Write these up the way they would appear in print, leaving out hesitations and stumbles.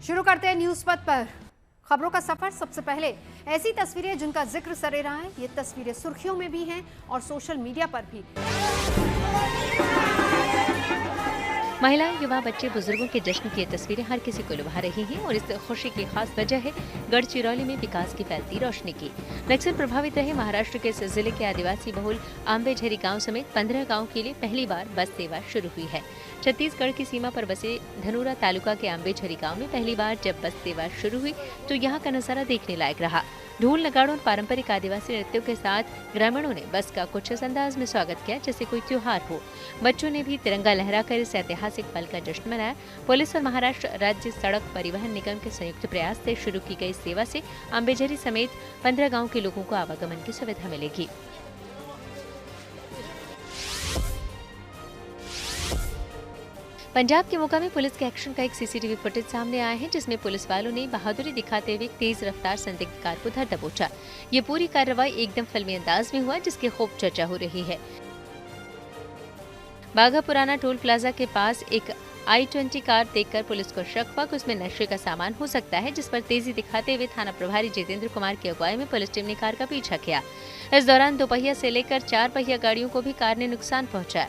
शुरू करते हैं न्यूज पथ पर खबरों का सफर। सबसे पहले ऐसी तस्वीरें जिनका जिक्र सरे रहा है। ये तस्वीरें सुर्खियों में भी हैं और सोशल मीडिया पर भी। महिलाएं, युवा, बच्चे, बुजुर्गों के जश्न की ये तस्वीरें हर किसी को लुभा रही हैं और इस खुशी की खास वजह है गढ़चिरौली में विकास की फैलती रोशनी की। नक्सल प्रभावित रहे महाराष्ट्र के इस जिले के आदिवासी बहुल आंबेझरी गांव समेत 15 गांव के लिए पहली बार बस सेवा शुरू हुई है। छत्तीसगढ़ की सीमा पर बसे धनूरा तालुका के आंबेझरी गांव में पहली बार जब बस सेवा शुरू हुई तो यहाँ का नजारा देखने लायक रहा। ढोल, नगाड़ों और पारंपरिक आदिवासी नृत्यों के साथ ग्रामीणों ने बस का कुछ इस अंदाज में स्वागत किया जैसे कोई त्योहार हो। बच्चों ने भी तिरंगा लहराकर इस ऐतिहासिक पल का जश्न मनाया। पुलिस और महाराष्ट्र राज्य सड़क परिवहन निगम के संयुक्त प्रयास से शुरू की गई सेवा से आंबेझरी समेत 15 गांव के लोगों को आवागमन की सुविधा मिलेगी। पंजाब के मोगा में पुलिस के एक्शन का एक सीसीटीवी फुटेज सामने आया है जिसमें पुलिस वालों ने बहादुरी दिखाते हुए तेज रफ्तार संदिग्ध कार को धर दबोचा। ये पूरी कार्रवाई एकदम फिल्मी अंदाज में हुआ जिसकी खूब चर्चा हो रही है। बाघा पुराना टोल प्लाजा के पास एक I-20 कार देखकर पुलिस को शक हुआ कि उसमें नशे का सामान हो सकता है, जिस पर तेजी दिखाते हुए थाना प्रभारी जितेंद्र कुमार की अगुवाई में पुलिस टीम ने कार का पीछा किया। इस दौरान 2 पहिया से लेकर 4 पहिया गाड़ियों को भी कार ने नुकसान पहुंचाया।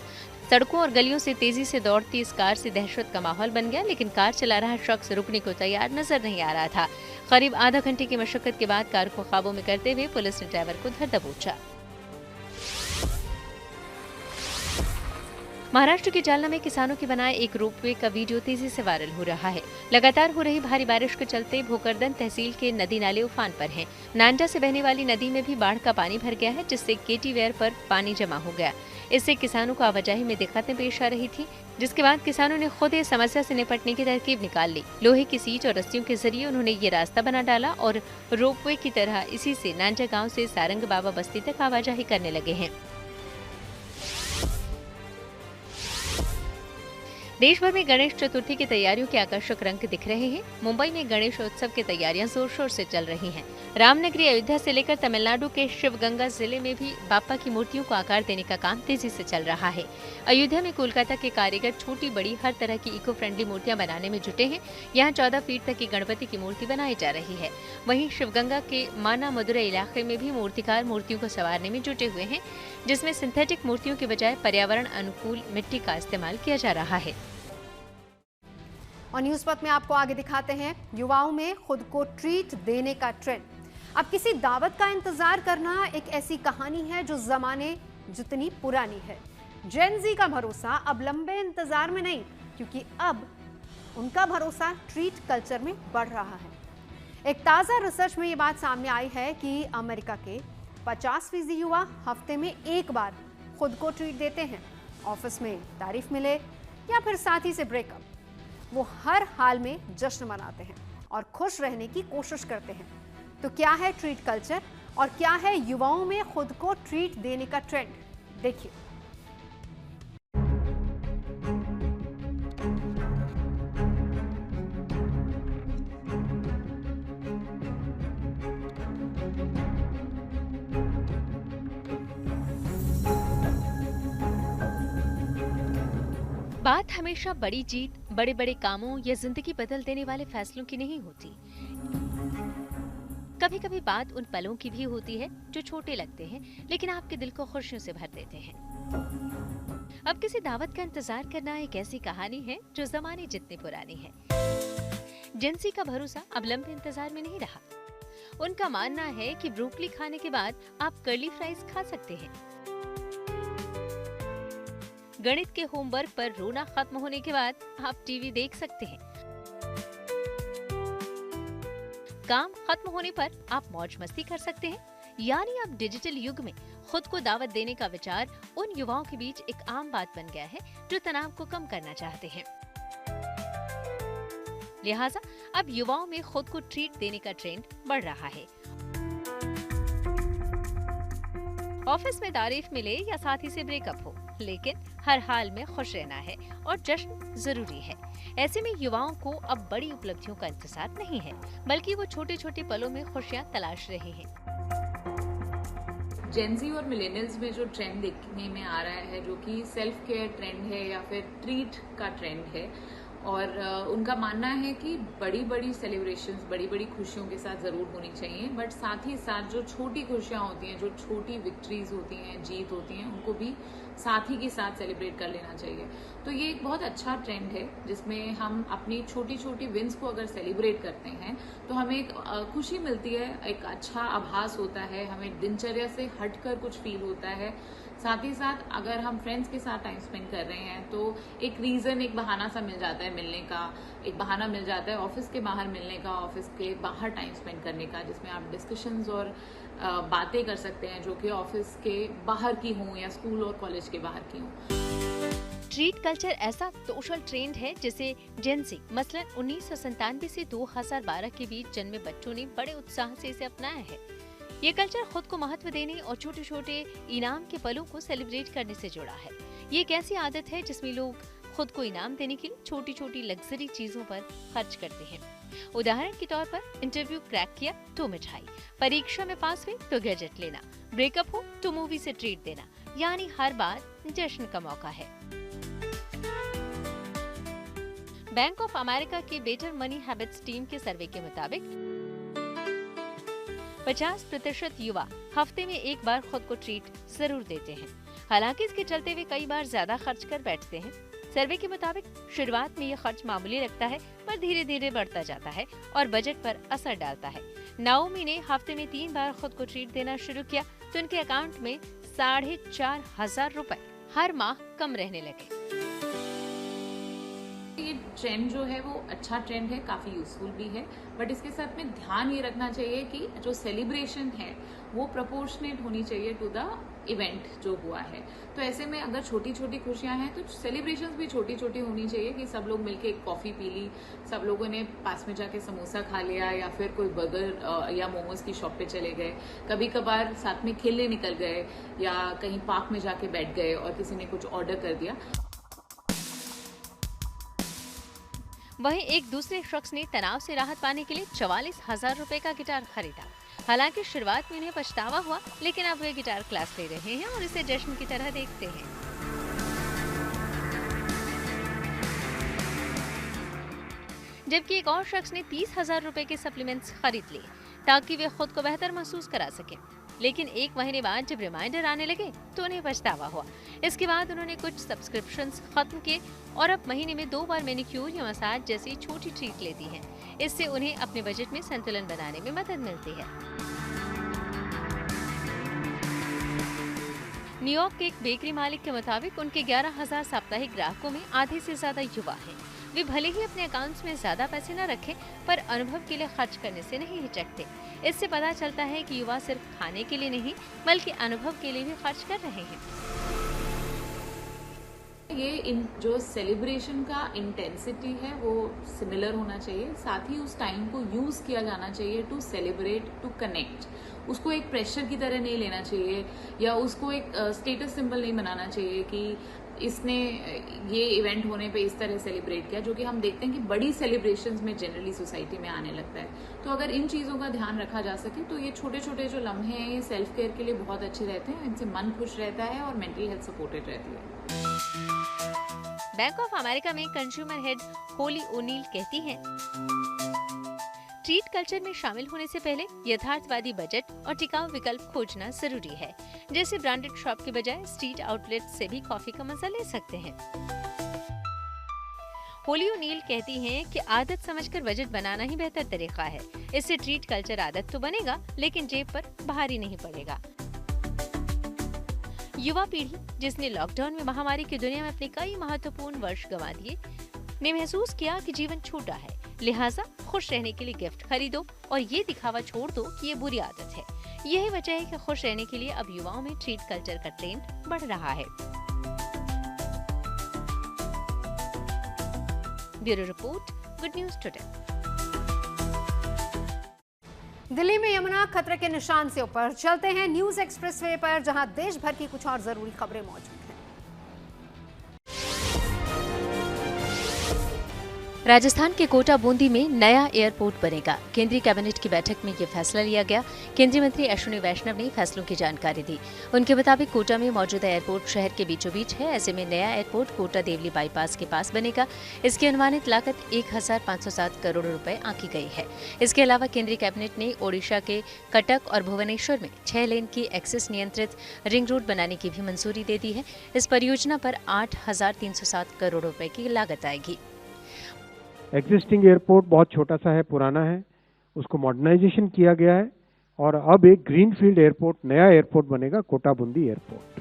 सड़कों और गलियों से तेजी से दौड़ती इस कार से दहशत का माहौल बन गया, लेकिन कार चला रहा शख्स रुकने को तैयार नजर नहीं आ रहा था। करीब आधा घंटे की मशक्कत के बाद कार को काबू में करते हुए पुलिस ने ड्राइवर को धर दबोचा। महाराष्ट्र के जालना में किसानों के बनाए एक रोपवे का वीडियो तेजी से वायरल हो रहा है। लगातार हो रही भारी बारिश के चलते भोकरदन तहसील के नदी नाले उफान पर हैं। नांजा से बहने वाली नदी में भी बाढ़ का पानी भर गया है, जिससे केटी वेयर पर पानी जमा हो गया। इससे किसानों को आवाजाही में दिक्कतें पेश आ रही थी, जिसके बाद किसानों ने खुद इस समस्या से निपटने की तरकीब निकाल ली। लोहे की सीट और रस्सियों के जरिए उन्होंने ये रास्ता बना डाला और रोपवे की तरह इसी से नांजा गाँव से सारंग बाबा बस्ती तक आवाजाही करने लगे हैं। देश भर में गणेश चतुर्थी की तैयारियों के आकर्षक रंग दिख रहे हैं। मुंबई में गणेश उत्सव की तैयारियां जोर शोर से चल रही हैं। रामनगरी अयोध्या से लेकर तमिलनाडु के शिवगंगा जिले में भी बाप्पा की मूर्तियों को आकार देने का काम तेजी से चल रहा है। अयोध्या में कोलकाता के कारीगर छोटी बड़ी हर तरह की इको फ्रेंडली मूर्तियां बनाने में जुटे हैं। यहाँ 14 फीट तक की गणपति की मूर्ति बनाई जा रही है। वहीं शिवगंगा के माना मदुरै इलाके में भी मूर्तिकार मूर्तियों को संवारने में जुटे हुए हैं, जिसमें सिंथेटिक मूर्तियों के बजाय पर्यावरण अनुकूल मिट्टी का इस्तेमाल किया जा रहा है। और न्यूज पथ में आपको आगे दिखाते हैं युवाओं में खुद को ट्रीट देने का ट्रेंड। अब किसी दावत का इंतजार करना एक ऐसी कहानी है जो जमाने जितनी पुरानी है। जेन जी का भरोसा अब लंबे इंतजार में नहीं, क्योंकि अब उनका भरोसा ट्रीट कल्चर में बढ़ रहा है। एक ताजा रिसर्च में ये बात सामने आई है कि अमेरिका के 50% युवा हफ्ते में एक बार खुद को ट्रीट देते हैं। ऑफिस में तारीफ मिले या फिर साथी से ब्रेकअप, वो हर हाल में जश्न मनाते हैं और खुश रहने की कोशिश करते हैं। तो क्या है ट्रीट कल्चर और क्या है युवाओं में खुद को ट्रीट देने का ट्रेंड, देखिए। बात हमेशा बड़ी जीत, बड़े बड़े कामों या जिंदगी बदल देने वाले फैसलों की नहीं होती। कभी कभी बात उन पलों की भी होती है जो छोटे लगते हैं लेकिन आपके दिल को खुशियों से भर देते हैं। अब किसी दावत का इंतजार करना एक ऐसी कहानी है जो जमाने जितनी पुरानी है। जेंसी का भरोसा अब लंबे इंतजार में नहीं रहा। उनका मानना है कि ब्रोकली खाने के बाद आप कर्ली फ्राइज खा सकते हैं। गणित के होमवर्क पर रोना खत्म होने के बाद आप टीवी देख सकते हैं। काम खत्म होने पर आप मौज मस्ती कर सकते हैं। यानी अब डिजिटल युग में खुद को दावत देने का विचार उन युवाओं के बीच एक आम बात बन गया है जो तनाव को कम करना चाहते हैं। लिहाजा अब युवाओं में खुद को ट्रीट देने का ट्रेंड बढ़ रहा है। ऑफिस में तारीफ मिले या साथी से ब्रेकअप हो, लेकिन हर हाल में खुश रहना है और जश्न जरूरी है। ऐसे में युवाओं को अब बड़ी उपलब्धियों का इंतजार नहीं है, बल्कि वो छोटे छोटे पलों में खुशियां तलाश रहे हैं। जेनजी और मिलेनियल्स में जो ट्रेंड देखने में आ रहा है, जो कि सेल्फ केयर ट्रेंड है या फिर ट्रीट का ट्रेंड है, और उनका मानना है कि बड़ी बड़ी सेलिब्रेशंस, बड़ी बड़ी खुशियों के साथ ज़रूर होनी चाहिए, बट साथ ही साथ जो छोटी खुशियाँ होती हैं, जो छोटी विक्ट्रीज होती हैं, जीत होती हैं, उनको भी साथ ही के साथ सेलिब्रेट कर लेना चाहिए। तो ये एक बहुत अच्छा ट्रेंड है जिसमें हम अपनी छोटी छोटी विन्स को अगर सेलिब्रेट करते हैं तो हमें एक खुशी मिलती है, एक अच्छा आभास होता है, हमें दिनचर्या से हटकर कुछ फील होता है। साथ ही साथ अगर हम फ्रेंड्स के साथ टाइम स्पेंड कर रहे हैं तो एक रीज़न, एक बहाना सा मिल जाता है मिलने का, एक बहाना मिल जाता है ऑफिस के बाहर मिलने का, ऑफिस के बाहर टाइम स्पेंड करने का, जिसमें आप डिस्कशंस और बातें कर सकते हैं जो कि ऑफिस के बाहर की हों या स्कूल और कॉलेज के बाहर की हों। ट्रीट कल्चर ऐसा सोशल ट्रेंड है जिसे जेनजी मसलन 1997 से 2012 के बीच जन्मे बच्चों ने बड़े उत्साह से इसे अपनाया है। ये कल्चर खुद को महत्व देने और छोटे छोटे इनाम के पलों को सेलिब्रेट करने से जुड़ा है। ये एक ऐसी आदत है जिसमें लोग खुद को इनाम देने के लिए छोटी छोटी लग्जरी चीजों पर खर्च करते हैं। उदाहरण के तौर पर इंटरव्यू क्रैक किया तो मिठाई, परीक्षा में पास हुए तो गैजेट लेना, ब्रेकअप हो तो मूवी से ट्रीट देना, यानी हर बार जश्न का मौका है। बैंक ऑफ अमेरिका के बेटर मनी हैबिट्स टीम के सर्वे के मुताबिक 50% युवा हफ्ते में एक बार खुद को ट्रीट जरूर देते हैं। हालांकि इसके चलते वे कई बार ज्यादा खर्च कर बैठते हैं। सर्वे के मुताबिक शुरुआत में ये खर्च मामूली लगता है, पर धीरे धीरे बढ़ता जाता है और बजट पर असर डालता है। नाओमी ने हफ्ते में 3 बार खुद को ट्रीट देना शुरू किया तो उनके अकाउंट में 4,500 रुपए हर माह कम रहने लगे। ये ट्रेंड जो है वो अच्छा ट्रेंड है, काफ़ी यूजफुल भी है, बट इसके साथ में ध्यान ये रखना चाहिए कि जो सेलिब्रेशन है वो प्रोपोर्शनेट होनी चाहिए टू द इवेंट जो हुआ है। तो ऐसे में अगर छोटी छोटी खुशियां हैं तो सेलिब्रेशंस भी छोटी छोटी होनी चाहिए कि सब लोग मिलके एक कॉफ़ी पी ली, सब लोगों ने पास में जाके समोसा खा लिया या फिर कोई बर्गर या मोमोज की शॉप पे चले गए, कभी कभार साथ में खेलने निकल गए या कहीं पार्क में जाके बैठ गए और किसी ने कुछ ऑर्डर कर दिया। वहीं एक दूसरे शख्स ने तनाव से राहत पाने के लिए 44,000 रुपए का गिटार खरीदा। हालांकि शुरुआत में उन्हें पछतावा हुआ, लेकिन अब वे गिटार क्लास ले रहे हैं और इसे जश्न की तरह देखते हैं। जबकि एक और शख्स ने 30,000 रुपए के सप्लीमेंट्स खरीद लिए ताकि वे खुद को बेहतर महसूस करा सकें। लेकिन 1 महीने बाद जब रिमाइंडर आने लगे तो उन्हें पछतावा हुआ। इसके बाद उन्होंने कुछ सब्सक्रिप्शंस खत्म किए और अब महीने में 2 बार मैनिक्योर या मसाज जैसी छोटी ट्रीट लेती हैं। इससे उन्हें अपने बजट में संतुलन बनाने में मदद मिलती है। न्यूयॉर्क के एक बेकरी मालिक के मुताबिक उनके 11,000 साप्ताहिक ग्राहकों में आधे से ज्यादा युवा हैं। वे भले ही अपने अकाउंट्स में ज्यादा पैसे न रखें, पर अनुभव के लिए खर्च करने से नहीं हिचकते। इससे पता चलता है कि युवा सिर्फ खाने के लिए नहीं बल्कि अनुभव के लिए भी खर्च कर रहे हैं। ये जो सेलिब्रेशन का इंटेंसिटी है वो सिमिलर होना चाहिए, साथ ही उस टाइम को यूज किया जाना चाहिए टू सेलिब्रेट, टू कनेक्ट। उसको एक प्रेशर की तरह नहीं लेना चाहिए या उसको एक स्टेटस सिंबल नहीं बनाना चाहिए कि इसने ये इवेंट होने पे इस तरह सेलिब्रेट किया, जो कि हम देखते हैं कि बड़ी सेलिब्रेशंस में जनरली सोसाइटी में आने लगता है। तो अगर इन चीज़ों का ध्यान रखा जा सके तो ये छोटे छोटे जो लम्हे हैं ये सेल्फ केयर के लिए बहुत अच्छे रहते हैं, इनसे मन खुश रहता है और मेंटल हेल्थ सपोर्टेड रहती है। बैंक ऑफ अमेरिका में कंज्यूमर हेड होली ओनील कहती हैं, ट्रीट कल्चर में शामिल होने से पहले यथार्थवादी बजट और टिकाऊ विकल्प खोजना जरूरी है। जैसे ब्रांडेड शॉप के बजाय स्ट्रीट आउटलेट से भी कॉफी का मजा ले सकते हैं। होली ओनील कहती हैं कि आदत समझकर बजट बनाना ही बेहतर तरीका है। इससे ट्रीट कल्चर आदत तो बनेगा लेकिन जेब पर भारी नहीं पड़ेगा। युवा पीढ़ी जिसने लॉकडाउन में महामारी की दुनिया में अपने कई महत्वपूर्ण वर्ष गंवा दिए, ने महसूस किया कि जीवन छोटा है, लिहाजा खुश रहने के लिए गिफ्ट खरीदो और ये दिखावा छोड़ दो कि ये बुरी आदत है। यही वजह है कि खुश रहने के लिए अब युवाओं में ट्रीट कल्चर का ट्रेंड बढ़ रहा है। Bureau report, good news today. Delhi में यमुना खतरे के निशान से ऊपर। चलते हैं न्यूज एक्सप्रेसवे पर, जहां देश भर की कुछ और जरूरी खबरें मौजूद हैं। राजस्थान के कोटा बूंदी में नया एयरपोर्ट बनेगा। केंद्रीय कैबिनेट की बैठक में ये फैसला लिया गया। केंद्रीय मंत्री अश्विनी वैष्णव ने फैसलों की जानकारी दी। उनके मुताबिक कोटा में मौजूदा एयरपोर्ट शहर के बीचों बीच है। ऐसे में नया एयरपोर्ट कोटा देवली बाईपास के पास बनेगा। इसकी अनुमानित लागत 1507 करोड़ रुपए आंकी गई है। इसके अलावा केंद्रीय कैबिनेट ने ओडिशा के कटक और भुवनेश्वर में 6 लेन की एक्सेस नियंत्रित रिंग रोड बनाने की भी मंजूरी दे दी है। इस परियोजना पर 8307 करोड़ रुपए की लागत आएगी। एग्जिस्टिंग एयरपोर्ट बहुत छोटा सा है, पुराना है, उसको मॉडर्नाइजेशन किया गया है और अब एक ग्रीनफील्ड एयरपोर्ट, नया एयरपोर्ट बनेगा, कोटा बूंदी एयरपोर्ट।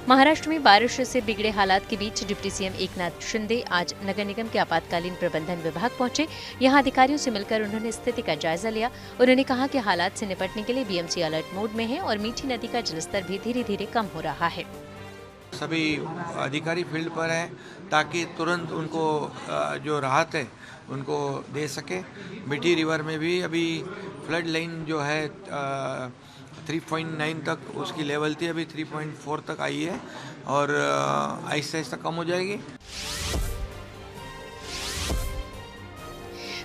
महाराष्ट्र में बारिश से बिगड़े हालात के बीच डिप्टी सीएम एकनाथ शिंदे आज नगर निगम के आपातकालीन प्रबंधन विभाग पहुंचे। यहां अधिकारियों से मिलकर उन्होंने स्थिति का जायजा लिया। उन्होंने कहा कि हालात से निपटने के लिए बीएमसी अलर्ट मोड में है और मीठी नदी का जलस्तर भी धीरे धीरे कम हो रहा है। सभी अधिकारी फील्ड पर हैं ताकि तुरंत उनको जो राहत है उनको दे सके। मिठी रिवर में भी अभी फ्लड लाइन जो है 3.9 तक उसकी लेवल थी, अभी 3.4 तक आई है और आहिस्ता आहिस्ता कम हो जाएगी।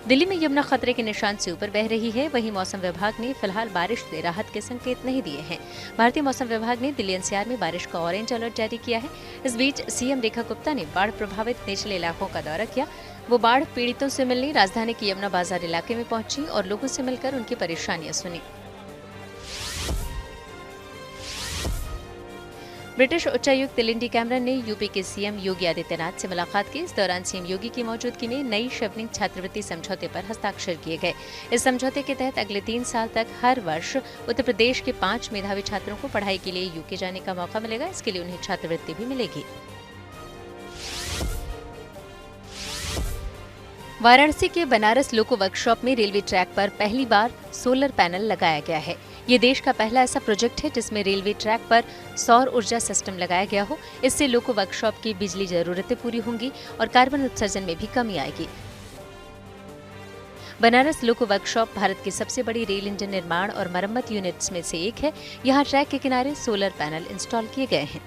दिल्ली में यमुना खतरे के निशान से ऊपर बह रही है। वहीं मौसम विभाग ने फिलहाल बारिश से राहत के संकेत नहीं दिए हैं। भारतीय मौसम विभाग ने दिल्ली एनसीआर में बारिश का ऑरेंज अलर्ट जारी किया है। इस बीच सीएम रेखा गुप्ता ने बाढ़ प्रभावित निचले इलाकों का दौरा किया। वो बाढ़ पीड़ितों से मिलने राजधानी के यमुना बाजार इलाके में पहुंची और लोगों से मिलकर उनकी परेशानियां सुनी। ब्रिटिश उच्चायुक्त लिंडी कैमरन ने यूपी के सीएम योगी आदित्यनाथ से मुलाकात की। इस दौरान सीएम योगी की मौजूदगी में नई शेवनिंग छात्रवृत्ति समझौते पर हस्ताक्षर किए गए। इस समझौते के तहत अगले 3 साल तक हर वर्ष उत्तर प्रदेश के 5 मेधावी छात्रों को पढ़ाई के लिए यूके जाने का मौका मिलेगा। इसके लिए उन्हें छात्रवृत्ति भी मिलेगी। वाराणसी के बनारस लोको वर्कशॉप में रेलवे ट्रैक पर पहली बार सोलर पैनल लगाया गया है। ये देश का पहला ऐसा प्रोजेक्ट है जिसमें रेलवे ट्रैक पर सौर ऊर्जा सिस्टम लगाया गया हो। इससे लोको वर्कशॉप की बिजली जरूरतें पूरी होंगी और कार्बन उत्सर्जन में भी कमी आएगी। बनारस लोको वर्कशॉप भारत की सबसे बड़ी रेल इंजन निर्माण और मरम्मत यूनिट्स में से एक है। यहाँ ट्रैक के किनारे सोलर पैनल इंस्टॉल किए गए हैं।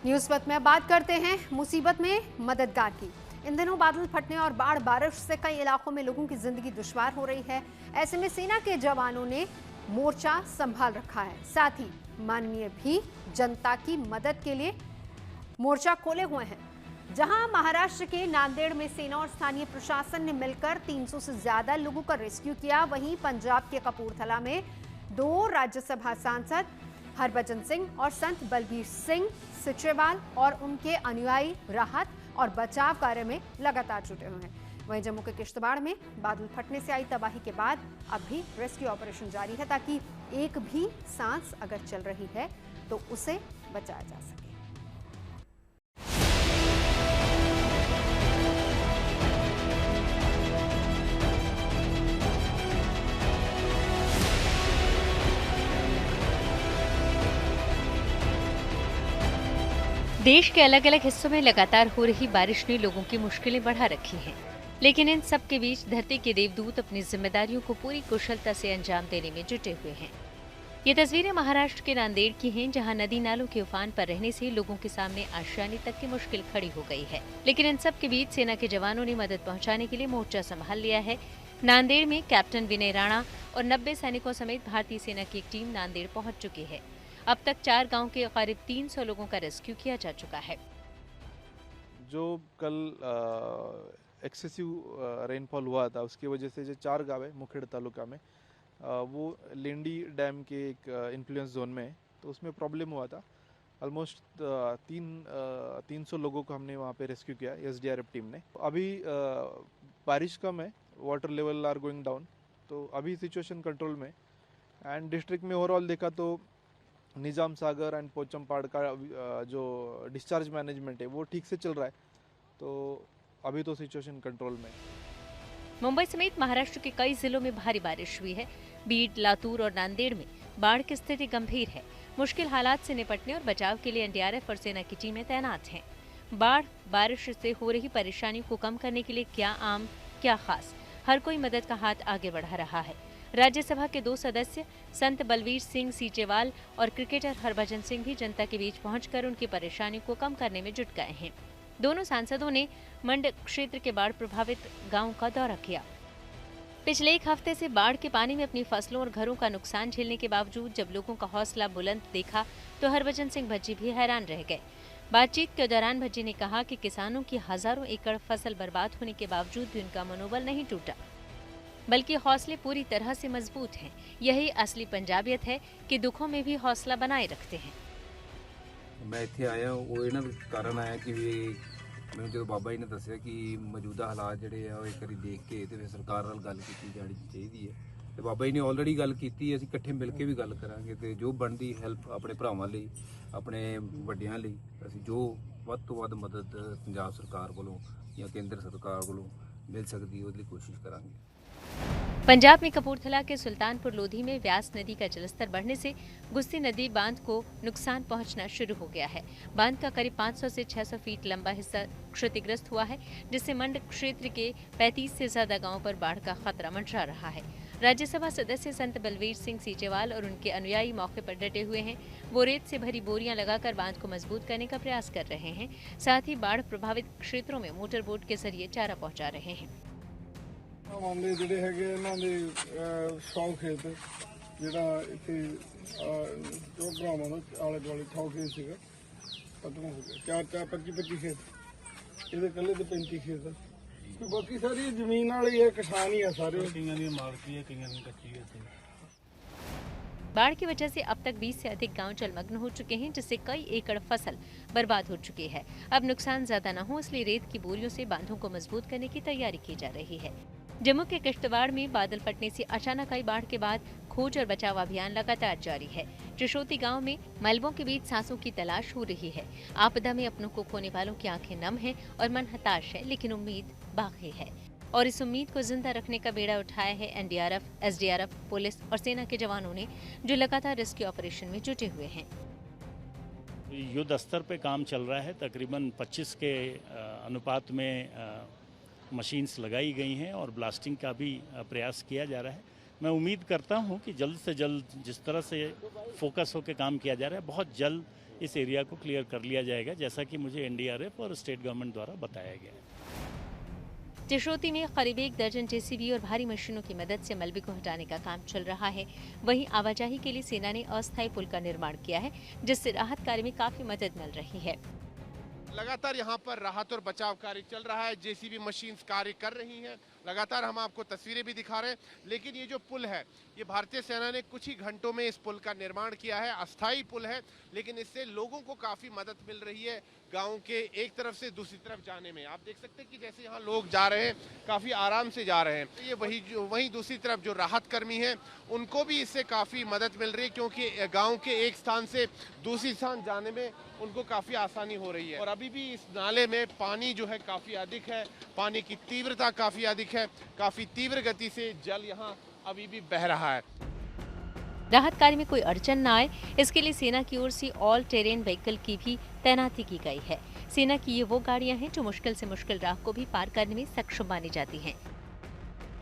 न्यूज़ पथ में बात करते हैं मुसीबत में मददगार की। इन दिनों बादल फटने और बाढ़ बारिश से कई इलाकों में लोगों की जिंदगी दुश्वार हो रही है। ऐसे में सेना के जवानों ने मोर्चा संभाल रखा है। साथ ही माननीय भी जनता की मदद के लिए मोर्चा खोले हुए हैं। जहां महाराष्ट्र के नांदेड़ में सेना और स्थानीय प्रशासन ने मिलकर 300 से ज्यादा लोगों का रेस्क्यू किया। वहीं पंजाब के कपूरथला में 2 राज्यसभा सांसद हरभजन सिंह और संत बलबीर सिंह सिचेवाल और उनके अनुयायी राहत और बचाव कार्य में लगातार जुटे हुए हैं। वहीं जम्मू के किश्तवाड़ में बादल फटने से आई तबाही के बाद अब भी रेस्क्यू ऑपरेशन जारी है ताकि एक भी सांस अगर चल रही है तो उसे बचाया जा सके। देश के अलग अलग हिस्सों में लगातार हो रही बारिश ने लोगों की मुश्किलें बढ़ा रखी हैं। लेकिन इन सब के बीच धरती के देवदूत अपनी जिम्मेदारियों को पूरी कुशलता से अंजाम देने में जुटे हुए हैं। ये तस्वीरें महाराष्ट्र के नांदेड़ की हैं, जहां नदी नालों के उफान पर रहने से लोगों के सामने आशानी तक की मुश्किल खड़ी हो गई है। लेकिन इन सब के बीच सेना के जवानों ने मदद पहुंचाने के लिए मोर्चा संभाल लिया है। नांदेड़ में कैप्टन विनय राणा और 90 सैनिकों समेत भारतीय सेना की एक टीम नांदेड़ पहुंच चुकी है। अब तक 4 गांव के करीब 300 लोगों का रेस्क्यू किया जा चुका है। जो कल एक्सेसिव रेनफॉल हुआ था उसकी वजह से जो 4 गाँव है मुखेड़ तालुका में वो लेंडी डैम के एक इन्फ्लुएंस जोन में है, तो उसमें प्रॉब्लम हुआ था। ऑलमोस्ट 300 लोगों को हमने वहाँ पे रेस्क्यू किया एसडीआरएफ टीम ने। अभी बारिश कम है, water level are going down, तो अभी सिचुएशन कंट्रोल में। एंड डिस्ट्रिक्ट में ओवरऑल देखा तो निजाम सागर एंड पोचमपाड़ का जो डिस्चार्ज मैनेजमेंट है वो ठीक से चल रहा है, तो अभी तो सिचुएशन कंट्रोल में। मुंबई समेत महाराष्ट्र के कई जिलों में भारी बारिश हुई है। बीड, लातूर और नांदेड़ में बाढ़ की स्थिति गंभीर है। मुश्किल हालात से निपटने और बचाव के लिए एनडीआरएफ और सेना की टीमें तैनात हैं। बाढ़ बारिश से हो रही परेशानियों को कम करने के लिए क्या आम क्या खास, हर कोई मदद का हाथ आगे बढ़ा रहा है। राज्यसभा के 2 सदस्य संत बलवीर सिंह सीचेवाल और क्रिकेटर हरभजन सिंह भी जनता के बीच पहुंचकर उनकी परेशानी को कम करने में जुट गए हैं। दोनों सांसदों ने मंड क्षेत्र के बाढ़ प्रभावित गांव का दौरा किया। पिछले 1 हफ्ते से बाढ़ के पानी में अपनी फसलों और घरों का नुकसान झेलने के बावजूद जब लोगों का हौसला बुलंद देखा तो हरभजन सिंह भज्जी भी हैरान रह गए। बातचीत के दौरान भज्जी ने कहा कि किसानों की हजारों एकड़ फसल बर्बाद होने के बावजूद भी उनका मनोबल नहीं टूटा, बल्कि हौसले पूरी तरह से मजबूत हैं। यही असली पंजाबियत है कि दुखों में भी हौसला बनाए रखते हैं। मैं इत्थे आया वो इन्हां कारण आया कि ਮੈਨੂੰ ਜਦੋਂ ਬਾਬਾ ਜੀ ਨੇ ਦੱਸਿਆ ਕਿ ਮੌਜੂਦਾ ਹਾਲਾਤ ਜਿਹੜੇ ਆ ਉਹ ਇੱਕ ਵਾਰੀ ਦੇਖ ਕੇ ਤੇ ਫਿਰ ਸਰਕਾਰ ਨਾਲ ਗੱਲ ਕੀਤੀ ਜਾਣੀ ਚਾਹੀਦੀ ਹੈ ਤੇ ਬਾਬਾ ਜੀ ਨੇ ਆਲਰੇਡੀ ਗੱਲ ਕੀਤੀ, ਅਸੀਂ ਇਕੱਠੇ ਮਿਲ ਕੇ ਵੀ ਗੱਲ ਕਰਾਂਗੇ ਤੇ ਜੋ ਬਣਦੀ ਹੈਲਪ ਆਪਣੇ ਭਰਾਵਾਂ ਲਈ ਆਪਣੇ ਵੱਡਿਆਂ ਲਈ ਅਸੀਂ ਜੋ ਵੱਧ ਤੋਂ ਵੱਧ ਮਦਦ ਪੰਜਾਬ ਸਰਕਾਰ ਵੱਲੋਂ ਜਾਂ ਕੇਂਦਰ ਸਰਕਾਰ ਵੱਲੋਂ ਮਿਲ ਸਕਦੀ ਹੈ ਉਹਦੇ ਲਈ ਕੋਸ਼ਿਸ਼ ਕਰਾਂਗੇ। पंजाब में कपूरथला के सुल्तानपुर लोधी में व्यास नदी का जलस्तर बढ़ने से गुस्ती नदी बांध को नुकसान पहुंचना शुरू हो गया है। बांध का करीब 500 से 600 फीट लंबा हिस्सा क्षतिग्रस्त हुआ है, जिससे मंड क्षेत्र के 35 से ज्यादा गांवों पर बाढ़ का खतरा मंडरा रहा है। राज्यसभा सदस्य संत बलवीर सिंह सीचेवाल और उनके अनुयायी मौके पर डटे हुए हैं। वो रेत से भरी बोरियां लगाकर बांध को मजबूत करने का प्रयास कर रहे हैं। साथ ही बाढ़ प्रभावित क्षेत्रों में मोटर बोट के जरिए चारा पहुँचा रहे हैं। मामले ਜਿਹੜੇ ਹੈਗੇ ਇਹਨਾਂ ਦੇ 100 ਖੇਤ ਜਿਹੜਾ ਇੱਥੇ ਜੋ ਭਰਾਵਾਂ ਦਾ ਆਲੇ ਦੁਆਲੇ 100 ਖੇਤ ਸੀਗਾ ਖਤਮ ਹੋ ਗਿਆ। 25 ਖੇਤ ਇਹਦੇ ਇਕੱਲੇ ਤੇ 35 ਖੇਤ ਤੇ ਬਾਕੀ ਸਾਰੀ ਜ਼ਮੀਨ ਵਾਲੀ ਹੈ, ਕਿਸਾਨ ਹੀ ਆ ਸਾਰੇ। ਕਈਆਂ ਦੀ ਮਾਲਕੀ ਹੈ, ਕਈਆਂ ਦੀ ਕੱਚੀ ਹੈ। बाढ़ की वजह से अब तक 20 से अधिक गांव जलमग्न हो चुके हैं, जिससे कई एकड़ फसल बर्बाद हो चुकी है। अब नुकसान ज्यादा न हो इसलिए रेत की बोरियों से बांधों को मजबूत करने की तैयारी की जा रही है। जम्मू के किश्तवाड़ में बादल फटने से अचानक आई बाढ़ के बाद खोज और बचाव अभियान लगातार जारी है। त्रिशोती गांव में मलबों के बीच सांसों की तलाश हो रही है। आपदा में अपनों को खोने वालों की आंखें नम हैं और मन हताश है, लेकिन उम्मीद बाकी है और इस उम्मीद को जिंदा रखने का बेड़ा उठाया है एनडीआरएफ, एसडीआरएफ, पुलिस और सेना के जवानों ने, जो लगातार रेस्क्यू ऑपरेशन में जुटे हुए हैं। युद्ध स्तर पे काम चल रहा है। तकरीबन 25 के अनुपात में मशीन्स लगाई गई हैं और ब्लास्टिंग का भी प्रयास किया जा रहा है। मैं उम्मीद करता हूं कि जल्द से जल्द जिस तरह से फोकस होकर काम किया जा रहा है, बहुत जल्द इस एरिया को क्लियर कर लिया जाएगा, जैसा कि मुझे एनडीआरएफ और स्टेट गवर्नमेंट द्वारा बताया गया है। त्रिशोती में करीब 1 दर्जन जेसीबी और भारी मशीनों की मदद से मलबे को हटाने का काम चल रहा है। वहीं आवाजाही के लिए सेना ने अस्थायी पुल का निर्माण किया है, जिससे राहत कार्य में काफी मदद मिल रही है। लगातार यहाँ पर राहत और बचाव कार्य चल रहा है, जेसीबी मशीन्स कार्य कर रही हैं। लगातार हम आपको तस्वीरें भी दिखा रहे हैं। लेकिन ये जो पुल है, ये भारतीय सेना ने कुछ ही घंटों में इस पुल का निर्माण किया है। अस्थायी पुल है, लेकिन इससे लोगों को काफ़ी मदद मिल रही है गाँव के एक तरफ से दूसरी तरफ जाने में। आप देख सकते हैं कि जैसे यहाँ लोग जा रहे हैं, काफ़ी आराम से जा रहे हैं। ये वहीं दूसरी तरफ जो राहत कर्मी हैं, उनको भी इससे काफ़ी मदद मिल रही है, क्योंकि गाँव के एक स्थान से दूसरी स्थान जाने में उनको काफ़ी आसानी हो रही है। और अभी भी इस नाले में पानी जो है काफ़ी अधिक है, पानी की तीव्रता काफ़ी अधिक है, काफ़ी तीव्र गति से जल यहाँ अभी भी बह रहा है। राहत कार्य में कोई अड़चन न आए, इसके लिए सेना की ओर से ऑल टेरेन व्हीकल की भी तैनाती की गई है। सेना की ये वो गाड़ियां हैं जो मुश्किल से मुश्किल राह को भी पार करने में सक्षम मानी जाती हैं।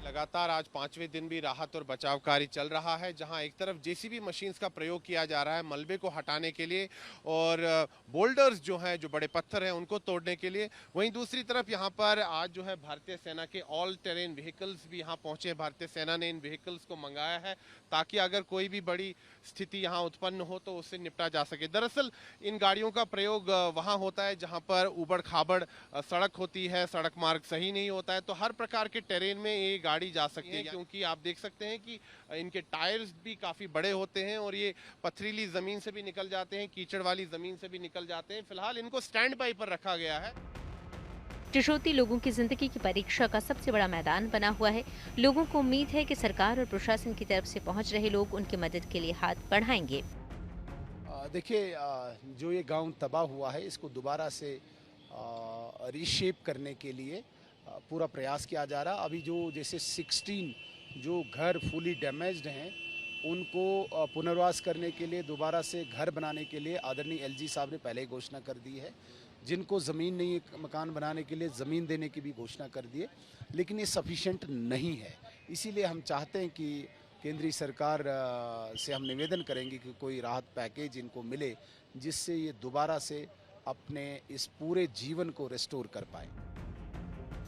लगातार आज 5वें दिन भी राहत और बचाव कार्य चल रहा है, जहां एक तरफ जेसीबी मशीन्स का प्रयोग किया जा रहा है मलबे को हटाने के लिए और बोल्डर्स जो हैं, जो बड़े पत्थर हैं, उनको तोड़ने के लिए। वहीं दूसरी तरफ यहां पर आज जो है भारतीय सेना के ऑल टेरेन व्हीकल्स भी यहां पहुंचे हैं। भारतीय सेना ने इन व्हीकल्स को मंगाया है ताकि अगर कोई भी बड़ी स्थिति यहां उत्पन्न हो तो उससे निपटा जा सके। दरअसल इन गाड़ियों का प्रयोग वहां होता है जहां पर उबड़ खाबड़ सड़क होती है, सड़क मार्ग सही नहीं होता है, तो हर प्रकार के टेरेन में ये गाड़ी जा सकती है। क्योंकि आप देख सकते हैं कि इनके टायर्स भी काफ़ी बड़े होते हैं और ये पथरीली ज़मीन से भी निकल जाते हैं, कीचड़ वाली ज़मीन से भी निकल जाते हैं। फिलहाल इनको स्टैंड बाई पर रखा गया है। त्रिशोती लोगों की जिंदगी की परीक्षा का सबसे बड़ा मैदान बना हुआ है। लोगों को उम्मीद है कि सरकार और प्रशासन की तरफ से पहुंच रहे लोग उनकी मदद के लिए हाथ बढ़ाएंगे। देखिए, जो ये गांव तबाह हुआ है, इसको दोबारा से रीशेप करने के लिए पूरा प्रयास किया जा रहा। अभी जो जैसे 16 जो घर फुली डैमेज्ड हैं, उनको पुनर्वास करने के लिए, दोबारा से घर बनाने के लिए आदरणीय एलजी साहब ने पहले ही घोषणा कर दी है। जिनको ज़मीन नहीं है मकान बनाने के लिए, ज़मीन देने की भी घोषणा कर दी है, लेकिन ये सफिशेंट नहीं है। इसीलिए हम चाहते हैं कि केंद्रीय सरकार से हम निवेदन करेंगे कि कोई राहत पैकेज इनको मिले, जिससे ये दोबारा से अपने इस पूरे जीवन को रिस्टोर कर पाए।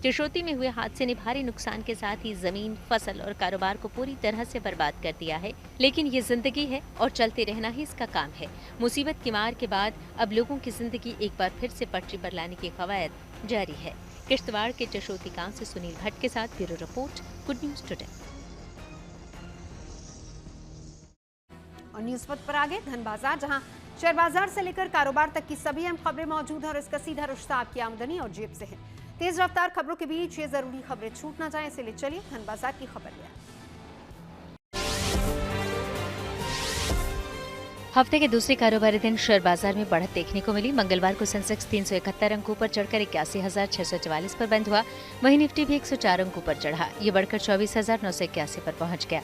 जशोती में हुए हादसे ने भारी नुकसान के साथ ही जमीन, फसल और कारोबार को पूरी तरह से बर्बाद कर दिया है, लेकिन ये जिंदगी है और चलते रहना ही इसका काम है। मुसीबत की मार के बाद अब लोगों की जिंदगी एक बार फिर से पटरी पर लाने की कवायद जारी है। किश्तवाड़ के जशोती गांव से सुनील भट्ट के साथ bureau report, good news today. और न्यूज पथ पर आगे धन बाजार, जहां शेयर बाजार से लेकर कारोबार तक की सभी अहम खबरें मौजूद हैं और इसका सीधा रिश्ता आपकी आमदनी और जेब से है। तेज रफ्तार खबरों के बीच ये जरूरी खबरें छूट ना जाए, इसलिए चलिए धन बाजार की खबर लिया। हफ्ते के दूसरे कारोबारी दिन शेयर बाजार में बढ़त देखने को मिली। मंगलवार को सेंसेक्स 371 अंकों पर चढ़कर 81,644 पर बंद हुआ। वहीं निफ्टी भी 104 अंकों पर चढ़ा। ये बढ़कर 24,981 पर पहुंच गया।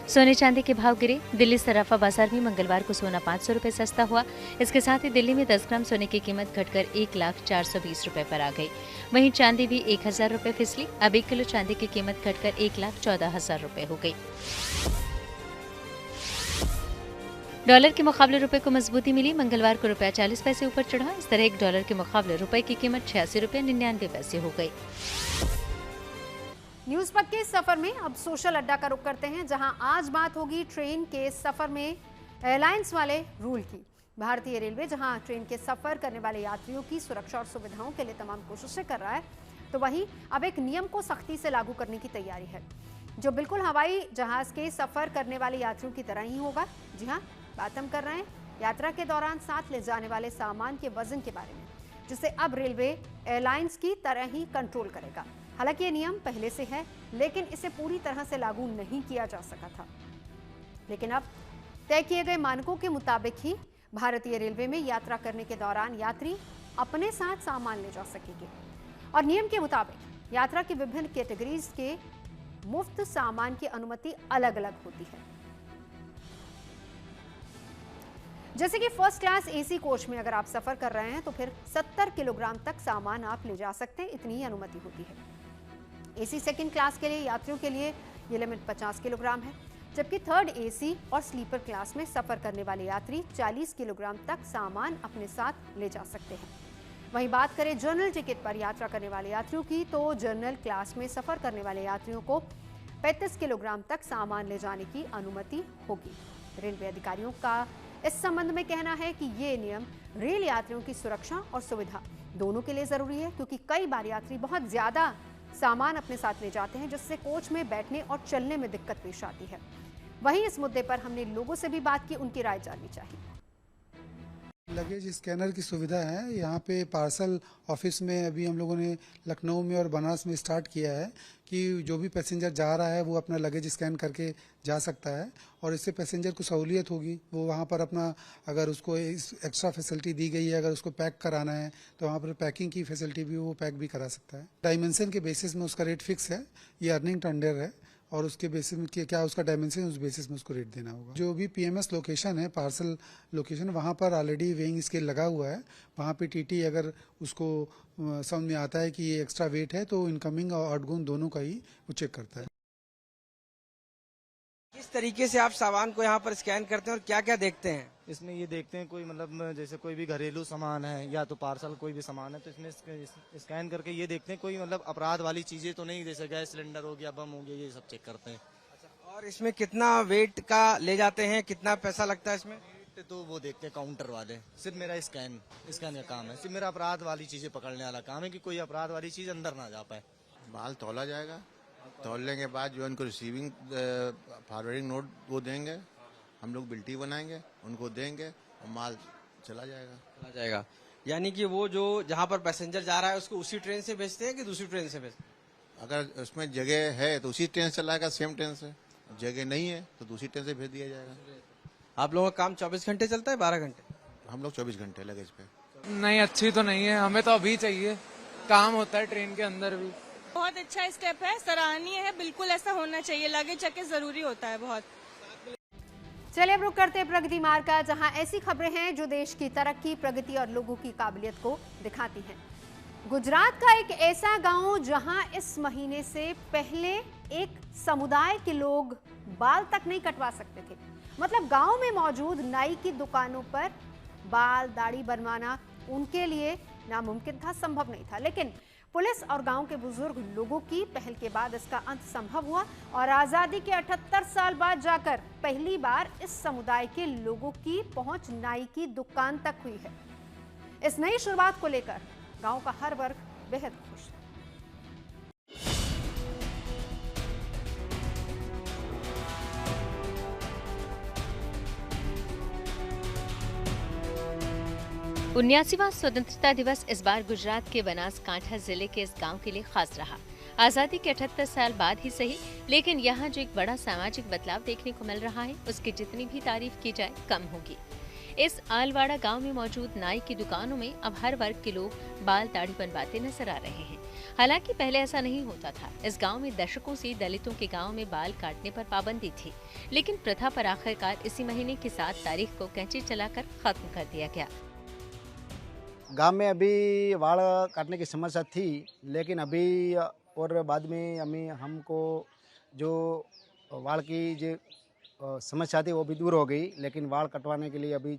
सोने चांदी के भाव गिरे। दिल्ली सराफा बाजार में मंगलवार को सोना 500 रुपए सस्ता हुआ। इसके साथ ही दिल्ली में 10 ग्राम सोने की कीमत घटकर 1,0420 रुपए पर आ गई। वहीं चांदी भी 1,000 रुपए फिसली। अब 1 किलो चांदी की कीमत घटकर 1,14,000 रुपए हो गई। डॉलर के मुकाबले रुपए को मजबूती मिली। मंगलवार को रुपया 40 पैसे ऊपर चढ़ा। इस तरह $1 के मुकाबले रुपए की कीमत 86 रुपए 99 पैसे हो गई। न्यूज पथ के सफर में अब सोशल अड्डा का रुख करते हैं, जहां आज बात होगी ट्रेन के सफर में एयरलाइंस वाले रूल की। भारतीय रेलवे जहां ट्रेन के सफर करने वाले यात्रियों की सुरक्षा और सुविधाओं के लिए तमाम कोशिशें कर रहा है, तो वहीं अब एक नियम को सख्ती से लागू करने की तैयारी है, जो बिल्कुल हवाई जहाज के सफर करने वाले यात्रियों की तरह ही होगा। जी हाँ, बात हम कर रहे हैं यात्रा के दौरान साथ ले जाने वाले सामान के वजन के बारे में, जिसे अब रेलवे एयरलाइंस की तरह ही कंट्रोल करेगा। हालांकि ये नियम पहले से है, लेकिन इसे पूरी तरह से लागू नहीं किया जा सका था। लेकिन अब तय किए गए मानकों के मुताबिक ही भारतीय रेलवे में यात्रा करने के दौरान यात्री अपने साथ सामान ले जा सकेंगे। और नियम के मुताबिक यात्रा की विभिन्न कैटेगरीज के मुफ्त सामान की अनुमति अलग अलग होती है। जैसे कि फर्स्ट क्लास एसी कोच में अगर आप सफर कर रहे हैं तो फिर 70 किलोग्राम तक सामान आप ले जा सकते हैं, इतनी ही अनुमति होती है। एसी सेकंड क्लास के लिए यात्रियों के लिए ये लिमिट 50 किलोग्राम है, जबकि थर्ड एसी और स्लीपर क्लास में सफर करने वाले यात्री 40 किलोग्राम तक सामान अपने साथ ले जा सकते हैं। वहीं बात करें जनरल टिकट पर यात्रा करने वाले यात्रियों की, तो जनरल क्लास में सफर करने वाले यात्रियों को 35 किलोग्राम तक सामान ले जाने की अनुमति होगी। रेलवे अधिकारियों का इस संबंध में कहना है कि ये नियम रेल यात्रियों की सुरक्षा और सुविधा दोनों के लिए जरूरी है, क्योंकि कई बार यात्री बहुत ज्यादा सामान अपने साथ ले जाते हैं, जिससे कोच में बैठने और चलने में दिक्कत पेश आती है। वहीं इस मुद्दे पर हमने लोगों से भी बात की, उनकी राय जाननी चाहिए। लगेज स्कैनर की सुविधा है यहाँ पे पार्सल ऑफिस में। अभी हम लोगों ने लखनऊ में और बनारस में स्टार्ट किया है कि जो भी पैसेंजर जा रहा है वो अपना लगेज स्कैन करके जा सकता है, और इससे पैसेंजर को सहूलियत होगी। वो वहाँ पर अपना, अगर उसको एक्स्ट्रा फैसिलिटी दी गई है, अगर उसको पैक कराना है तो वहाँ पर पैकिंग की फैसिलिटी भी वो पैक भी करा सकता है। डायमेंशन के बेसिस में उसका रेट फिक्स है, ये अर्निंग टेंडर है, और उसके बेसिस में क्या उसका डायमेंशन, उस बेसिस में उसको रेट देना होगा। जो भी पीएमएस लोकेशन है, पार्सल लोकेशन, वहाँ पर ऑलरेडी वेइंग स्केल लगा हुआ है। वहाँ पे टीटी अगर उसको समझ में आता है कि ये एक्स्ट्रा वेट है, तो इनकमिंग और आउटगोइंग दोनों का ही वो चेक करता है। किस तरीके से आप सामान को यहाँ पर स्कैन करते हैं और क्या क्या देखते हैं? इसमें ये देखते हैं कोई मतलब जैसे कोई भी घरेलू सामान है या तो पार्सल कोई भी सामान है, तो इसमें स्कैन करके ये देखते हैं कोई मतलब अपराध वाली चीजें तो नहीं, जैसे गैस सिलेंडर हो गया, बम हो गया, ये सब चेक करते हैं। अच्छा, और इसमें कितना वेट का ले जाते हैं, कितना पैसा लगता है इसमें? तो वो देखते हैं काउंटर वाले। सिर्फ मेरा स्कैन का काम है, सिर्फ मेरा अपराध वाली चीजें पकड़ने वाला काम है कि कोई अपराध वाली चीज अंदर ना जा पाए। माल तौला जाएगा, तौलने के बाद जो उनको रिसीविंग फॉरवर्डिंग नोट वो देंगे, हम लोग बिल्टी बनाएंगे, उनको देंगे और माल चला जाएगा। यानी कि वो जो जहाँ पर पैसेंजर जा रहा है उसको उसी ट्रेन से भेजते हैं कि दूसरी ट्रेन से भेजते हैं? अगर उसमें जगह है तो उसी ट्रेन से चलाएगा, सेम ट्रेन से। जगह नहीं है तो दूसरी ट्रेन से भेज दिया जाएगा। आप लोगों का काम 24 घंटे चलता है, 12 घंटे? हम लोग 24 घंटे लगेज पे। नहीं, अच्छी तो नहीं है, हमें तो अभी चाहिए। काम होता है ट्रेन के अंदर भी। बहुत अच्छा स्टेप है, सराहनीय है, बिल्कुल ऐसा होना चाहिए। लगेज चेक जरूरी होता है बहुत। चलिए अब रुक करते हैं प्रगति मार्ग का, जहां ऐसी खबरें हैं जो देश की तरक्की, प्रगति और लोगों की काबिलियत को दिखाती हैं। गुजरात का एक ऐसा गांव जहां इस महीने से पहले एक समुदाय के लोग बाल तक नहीं कटवा सकते थे। मतलब गांव में मौजूद नाई की दुकानों पर बाल दाढ़ी बनवाना उनके लिए नामुमकिन था, संभव नहीं था। लेकिन पुलिस और गांव के बुजुर्ग लोगों की पहल के बाद इसका अंत संभव हुआ और आजादी के 78 साल बाद जाकर पहली बार इस समुदाय के लोगों की पहुंच नाई की दुकान तक हुई है। इस नई शुरुआत को लेकर गांव का हर वर्ग बेहद खुश है। उन्यासीवां स्वतंत्रता दिवस इस बार गुजरात के बनासकांठा जिले के इस गांव के लिए खास रहा। आजादी के 78 साल बाद ही सही, लेकिन यहाँ जो एक बड़ा सामाजिक बदलाव देखने को मिल रहा है उसकी जितनी भी तारीफ की जाए कम होगी। इस आलवाड़ा गांव में मौजूद नाई की दुकानों में अब हर वर्ग के लोग बाल दाढ़ी बनवाते नजर आ रहे हैं। हालांकि पहले ऐसा नहीं होता था। इस गांव में दशकों से दलितों के गांव में बाल काटने पर पाबंदी थी, लेकिन प्रथा पर आखिरकार इसी महीने की 7 तारीख को कैंची चलाकर खत्म कर दिया गया। गांव में अभी बाल काटने की समस्या थी, लेकिन अभी और बाद में हमको जो बाल की जो समस्या थी वो भी दूर हो गई, लेकिन बाल कटवाने के लिए अभी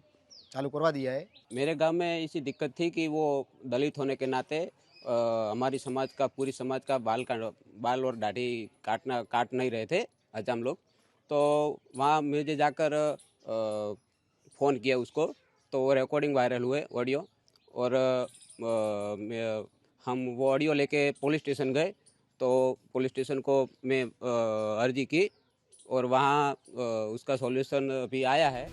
चालू करवा दिया है। मेरे गांव में ऐसी दिक्कत थी कि वो दलित होने के नाते हमारी समाज का, पूरी समाज का बाल और दाढ़ी काट नहीं रहे थे हजाम लोग। तो वहाँ मुझे जाकर फ़ोन किया उसको, तो वो रिकॉर्डिंग वायरल हुए ऑडियो, और हम वो ऑडियो लेके पुलिस स्टेशन गए। तो पुलिस स्टेशन को मैं अर्जी की और वहाँ उसका सॉल्यूशन भी आया है।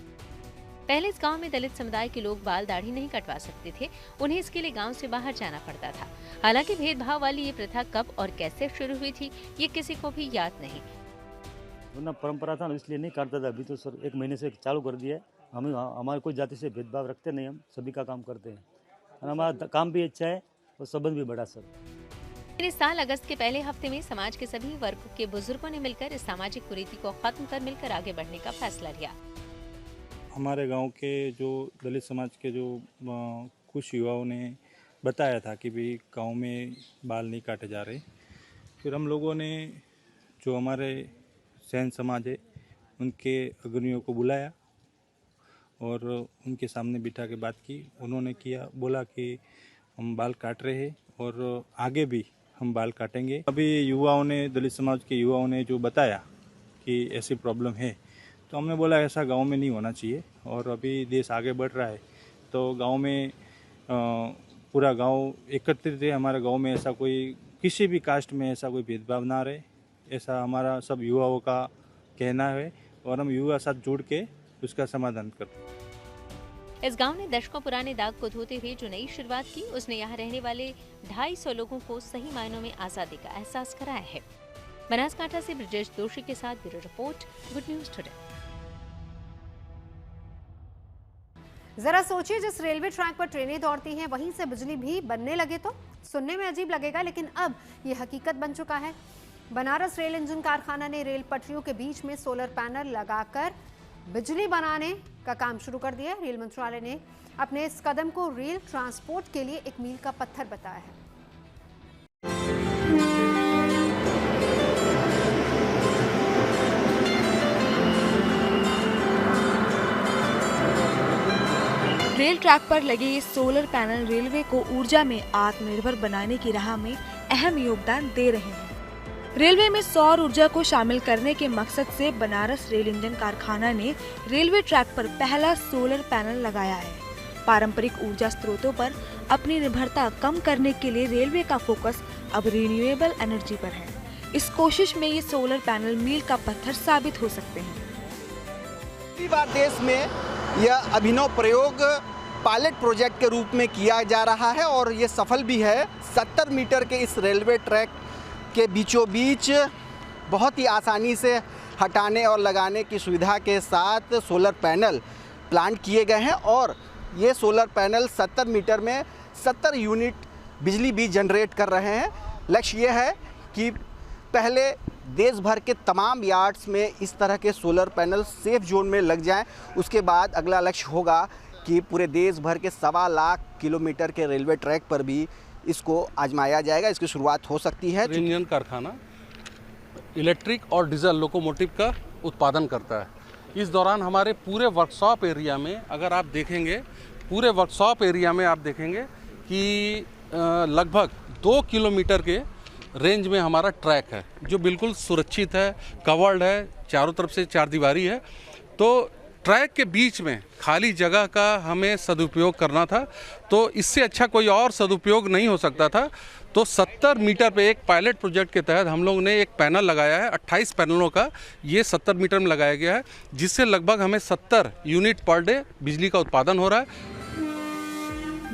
पहले इस गांव में दलित समुदाय के लोग बाल दाढ़ी नहीं कटवा सकते थे, उन्हें इसके लिए गांव से बाहर जाना पड़ता था। हालांकि भेदभाव वाली ये प्रथा कब और कैसे शुरू हुई थी ये किसी को भी याद नहीं। वरना परंपरा था, इसलिए नहीं काटता था। अभी तो सर 1 महीने से चालू कर दिया है। हमारे कोई जाति से भेदभाव रखते नहीं, हम सभी का काम करते हैं और हमारा काम भी अच्छा है और संबंध भी बड़ा सर। इस साल अगस्त के पहले हफ्ते में समाज के सभी वर्गों के बुजुर्गों ने मिलकर इस सामाजिक कुरीति को खत्म कर मिलकर आगे बढ़ने का फैसला लिया। हमारे गांव के जो दलित समाज के जो कुछ युवाओं ने बताया था कि भाई गांव में बाल नहीं काटे जा रहे। फिर हम लोगों ने जो हमारे सैन समाज है उनके अग्रणियों को बुलाया और उनके सामने बिठा के बात की। उन्होंने बोला कि हम बाल काट रहे हैं और आगे भी हम बाल काटेंगे। अभी युवाओं ने, दलित समाज के युवाओं ने जो बताया कि ऐसी प्रॉब्लम है, तो हमने बोला ऐसा गांव में नहीं होना चाहिए। और अभी देश आगे बढ़ रहा है तो गांव में पूरा गांव एकत्रित है। हमारे गांव में ऐसा कोई, किसी भी कास्ट में ऐसा कोई भेदभाव ना रहे, ऐसा हमारा सब युवाओं का कहना है और हम युवा साथ जुड़ के उसका समाधान करते हैं। इस गांव ने दशकों पुराने दाग को धोते हुए जो नई शुरुआत की, उसने यहाँ रहने वाले 250 लोगों को सही मायनों में आजादी का एहसास कराया है। बनासकांठा से ब्रजेश दोषी के साथ bureau report, good news today. जरा सोचिए, जिस रेलवे ट्रैक पर ट्रेनें दौड़ती हैं वहीं से बिजली भी बनने लगे तो सुनने में अजीब लगेगा, लेकिन अब ये हकीकत बन चुका है। बनारस रेल इंजन कारखाना ने रेल पटरियों के बीच में सोलर पैनल लगाकर बिजली बनाने का काम शुरू कर दिया। रेल मंत्रालय ने अपने इस कदम को रेल ट्रांसपोर्ट के लिए एक मील का पत्थर बताया है। रेल ट्रैक पर लगे ये सोलर पैनल रेलवे को ऊर्जा में आत्मनिर्भर बनाने की राह में अहम योगदान दे रहे हैं। रेलवे में सौर ऊर्जा को शामिल करने के मकसद से बनारस रेल इंजन कारखाना ने रेलवे ट्रैक पर पहला सोलर पैनल लगाया है। पारंपरिक ऊर्जा स्रोतों पर अपनी निर्भरता कम करने के लिए रेलवे का फोकस अब रिन्यूएबल एनर्जी पर है। इस कोशिश में ये सोलर पैनल मील का पत्थर साबित हो सकते हैं। पहली बार देश में यह अभिनव प्रयोग पायलट प्रोजेक्ट के रूप में किया जा रहा है और ये सफल भी है। 70 मीटर के इस रेलवे ट्रैक के बीचों बीच बहुत ही आसानी से हटाने और लगाने की सुविधा के साथ सोलर पैनल प्लांट किए गए हैं और ये सोलर पैनल 70 मीटर में 70 यूनिट बिजली भी जनरेट कर रहे हैं। लक्ष्य ये है कि पहले देश भर के तमाम यार्ड्स में इस तरह के सोलर पैनल सेफ जोन में लग जाएं। उसके बाद अगला लक्ष्य होगा कि पूरे देश भर के 1.25 लाख किलोमीटर के रेलवे ट्रैक पर भी इसको आजमाया जाएगा, इसकी शुरुआत हो सकती है। इंजन कारखाना इलेक्ट्रिक और डीजल लोकोमोटिव का उत्पादन करता है। इस दौरान हमारे पूरे वर्कशॉप एरिया में अगर आप देखेंगे, पूरे वर्कशॉप एरिया में आप देखेंगे कि लगभग 2 किलोमीटर के रेंज में हमारा ट्रैक है जो बिल्कुल सुरक्षित है, कवर्ड है, चारों तरफ से चारदीवारी है। तो ट्रैक के बीच में खाली जगह का हमें सदुपयोग करना था, तो इससे अच्छा कोई और सदुपयोग नहीं हो सकता था। तो 70 मीटर पे एक पायलट प्रोजेक्ट के तहत हम लोग ने एक पैनल लगाया है, 28 पैनलों का ये 70 मीटर में लगाया गया है, जिससे लगभग हमें 70 यूनिट पर डे बिजली का उत्पादन हो रहा है।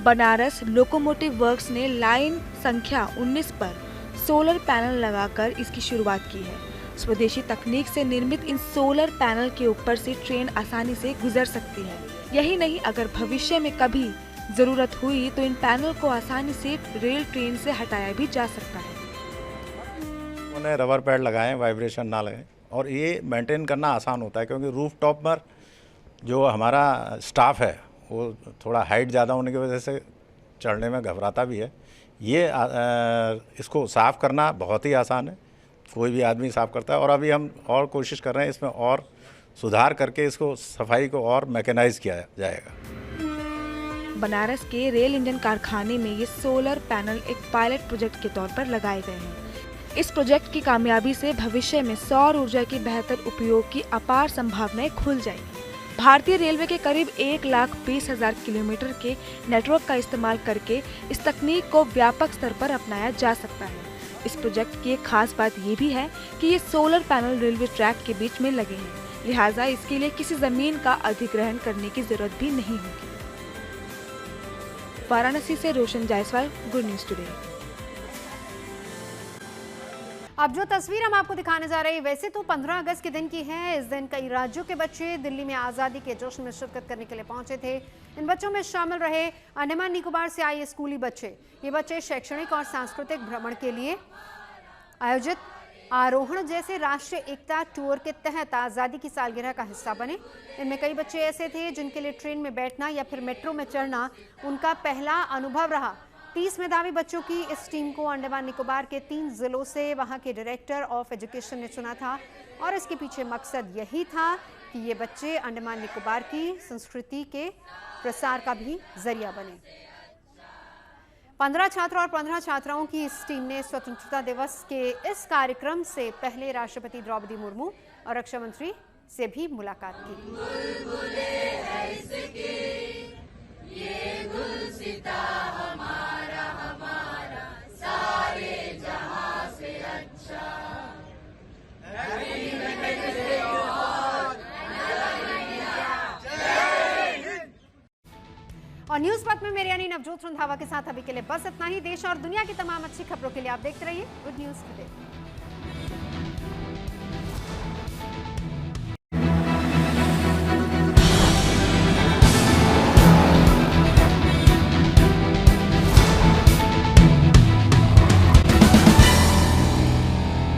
बनारस लोकोमोटिव वर्क्स ने लाइन संख्या 19 पर सोलर पैनल लगाकर इसकी शुरुआत की है। स्वदेशी तकनीक से निर्मित इन सोलर पैनल के ऊपर से ट्रेन आसानी से गुजर सकती है। यही नहीं, अगर भविष्य में कभी जरूरत हुई तो इन पैनल को आसानी से रेल ट्रेन से हटाया भी जा सकता है। उन्होंने रबर पैड लगाए, वाइब्रेशन ना लगे, और ये मेंटेन करना आसान होता है क्योंकि रूफ टॉप पर जो हमारा स्टाफ है वो थोड़ा हाइट ज़्यादा होने की वजह से चढ़ने में घबराता भी है। ये इसको साफ़ करना बहुत ही आसान है, कोई भी आदमी साफ़ करता है। और अभी हम और कोशिश कर रहे हैं इसमें और सुधार करके इसको सफाई को और मैकेनाइज किया जाएगा। बनारस के रेल इंजन कारखाने में ये सोलर पैनल एक पायलट प्रोजेक्ट के तौर पर लगाए गए हैं। इस प्रोजेक्ट की कामयाबी से भविष्य में सौर ऊर्जा के बेहतर उपयोग की अपार संभावनाएं खुल जाएंगी। भारतीय रेलवे के करीब 1,20,000 किलोमीटर के नेटवर्क का इस्तेमाल करके इस तकनीक को व्यापक स्तर पर अपनाया जा सकता है। इस प्रोजेक्ट की एक खास बात ये भी है कि ये सोलर पैनल रेलवे ट्रैक के बीच में लगे हैं, लिहाजा इसके लिए किसी जमीन का अधिग्रहण करने की जरूरत भी नहीं होगी। वाराणसी से रोशन जायसवाल, गुड न्यूज टुडे। अब जो तस्वीर हम आपको दिखाने जा रहे हैं वैसे तो 15 अगस्त के दिन की है। इस दिन कई राज्यों के बच्चे दिल्ली में आज़ादी के जश्न में शिरकत करने के लिए पहुंचे थे। इन बच्चों में शामिल रहे अंडमान निकोबार से आए स्कूली बच्चे। ये बच्चे शैक्षणिक और सांस्कृतिक भ्रमण के लिए आयोजित आरोहण जैसे राष्ट्रीय एकता टूर के तहत आज़ादी की सालगिरह का हिस्सा बने। इनमें कई बच्चे ऐसे थे जिनके लिए ट्रेन में बैठना या फिर मेट्रो में चढ़ना उनका पहला अनुभव रहा। 30 मेधावी बच्चों की इस टीम को अंडमान निकोबार के 3 जिलों से वहां के डायरेक्टर ऑफ एजुकेशन ने चुना था और इसके पीछे मकसद यही था कि ये बच्चे अंडमान निकोबार की संस्कृति के प्रसार का भी जरिया बने। 15 छात्र और 15 छात्राओं की इस टीम ने स्वतंत्रता दिवस के इस कार्यक्रम से पहले राष्ट्रपति द्रौपदी मुर्मू और रक्षा मंत्री से भी मुलाकात की। और न्यूज़ पथ में मेरे यानी नवजोत रंधावा के साथ अभी के लिए बस इतना ही। देश और दुनिया की तमाम अच्छी खबरों के लिए आप देखते रहिए गुड न्यूज टुडे।